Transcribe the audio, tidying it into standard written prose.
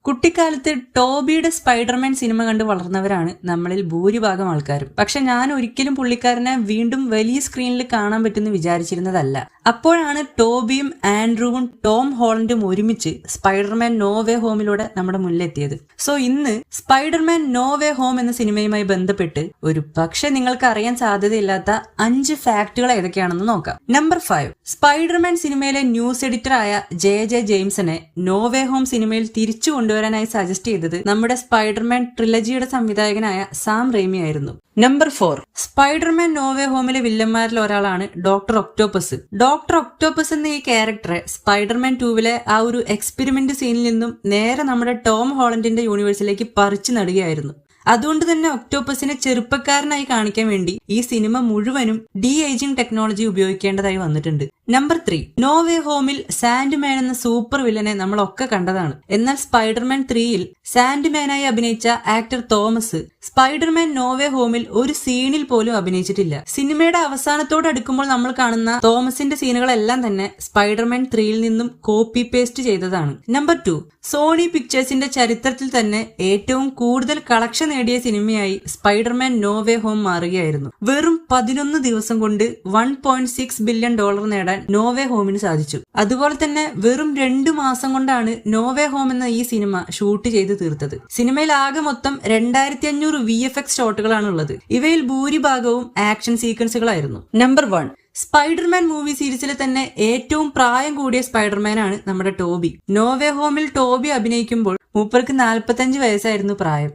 കുട്ടിക്കാലത്ത് ടോബിയുടെ Spiderman cinema കണ്ട് വളർന്നവരാണ് നമ്മളിൽ ഭൂരിഭാഗം ആൾക്കാരും. പക്ഷെ ഞാൻ ഒരിക്കലും പുള്ളിക്കാരനെ വീണ്ടും വലിയ സ്ക്രീനിൽ കാണാൻ പറ്റുമെന്ന് വിചാരിച്ചിരുന്നതല്ല. അപ്പോഴാണ് ടോബിയും ആൻഡ്രൂവും ടോം ഹോളണ്ടും ഒരുമിച്ച് സ്പൈഡർമാൻ നോ വേ ഹോമിലൂടെ നമ്മുടെ മുന്നിലെത്തിയത്. സോ ഇന്ന് സ്പൈഡർമാൻ നോ വേ ഹോം എന്ന സിനിമയുമായി ബന്ധപ്പെട്ട് ഒരു പക്ഷെ നിങ്ങൾക്ക് അറിയാൻ സാധ്യതയില്ലാത്ത 5 ഫാക്ടുകൾ ഏതൊക്കെയാണെന്ന് നോക്കാം. നമ്പർ 5, സ്പൈഡർമാൻ സിനിമയിലെ ന്യൂസ് എഡിറ്ററായ ജെ ജെയിംസനെ നോ വേ ഹോം സിനിമയിൽ തിരിച്ചു കൊണ്ടുവരാനായി സജസ്റ്റ് ചെയ്തത് നമ്മുടെ സ്പൈഡർമാൻ ട്രിലജിയുടെ സംവിധായകനായ സാം റെയ്മി ആയിരുന്നു. നമ്പർ 4, സ്പൈഡർമാൻ നോ വേ ഹോമിലെ വില്ലന്മാരിൽ ഒരാളാണ് ഡോക്ടർ ഒക്ടോപ്പസ്. ഡോക്ടർ ഒക്ടോപ്പസ് എന്ന ഈ ക്യാരക്ടറെ സ്പൈഡർമാൻ 2വിലെ ആ ഒരു എക്സ്പെരിമെന്റ് സീനിൽ നിന്നും നേരെ നമ്മുടെ ടോം ഹോളണ്ടിന്റെ യൂണിവേഴ്സിലേക്ക് പറിച്ചു നടുകയായിരുന്നു. അതുകൊണ്ട് തന്നെ ഒക്ടോപ്പസിനെ ചെറുപ്പക്കാരനായി കാണിക്കാൻ വേണ്ടി ഈ സിനിമ മുഴുവനും ഡി ഏജിംഗ് ടെക്നോളജി ഉപയോഗിക്കേണ്ടതായി വന്നിട്ടുണ്ട്. നമ്പർ 3, നോ വേ ഹോമിൽ സാൻഡ് മാൻ എന്ന സൂപ്പർ വില്ലനെ നമ്മളൊക്കെ കണ്ടതാണ്. എന്നാൽ സ്പൈഡർമാൻ 3യിൽ സാൻഡ് മാനായി അഭിനയിച്ച actor Thomas Spiderman no way ഹോമിൽ ഒരു സീനിൽ പോലും അഭിനയിച്ചിട്ടില്ല. സിനിമയുടെ അവസാനത്തോട് അടുക്കുമ്പോൾ നമ്മൾ കാണുന്ന തോമസിന്റെ സീനുകളെല്ലാം തന്നെ സ്പൈഡർമാൻ 3യിൽ നിന്നും കോപ്പി പേസ്റ്റ് ചെയ്തതാണ്. നമ്പർ 2, സോണി പിക്ചേഴ്സിന്റെ ചരിത്രത്തിൽ തന്നെ ഏറ്റവും കൂടുതൽ കളക്ഷൻ നേടിയ സിനിമയായി സ്പൈഡർമാൻ നോ വേ ഹോം മാറുകയായിരുന്നു. വെറും 11 ദിവസം കൊണ്ട് $1.6 ബില്യൺ നേടാൻ നോ വേ ഹോമിന് സാധിച്ചു. അതുപോലെ തന്നെ വെറും 2 മാസം കൊണ്ടാണ് നോ വേ ഹോം എന്ന ഈ സിനിമ ഷൂട്ട് ചെയ്ത് തീർത്തത്. സിനിമയിൽ ആകെ മൊത്തം 2500 VFX ഷോട്ടുകളാണ് ഉള്ളത്. ഇവയിൽ ഭൂരിഭാഗവും ആക്ഷൻ സീക്വൻസുകളായിരുന്നു. നമ്പർ 1, സ്പൈഡർമാൻ മൂവി സീരീസിലെ തന്നെ ഏറ്റവും പ്രായം കൂടിയ സ്പൈഡർമാനാണ് നമ്മുടെ ടോബി. നോ വേ ഹോമിൽ ടോബി അഭിനയിക്കുമ്പോൾ മൂപ്പർക്ക് 45 വയസ്സായിരുന്നു പ്രായം.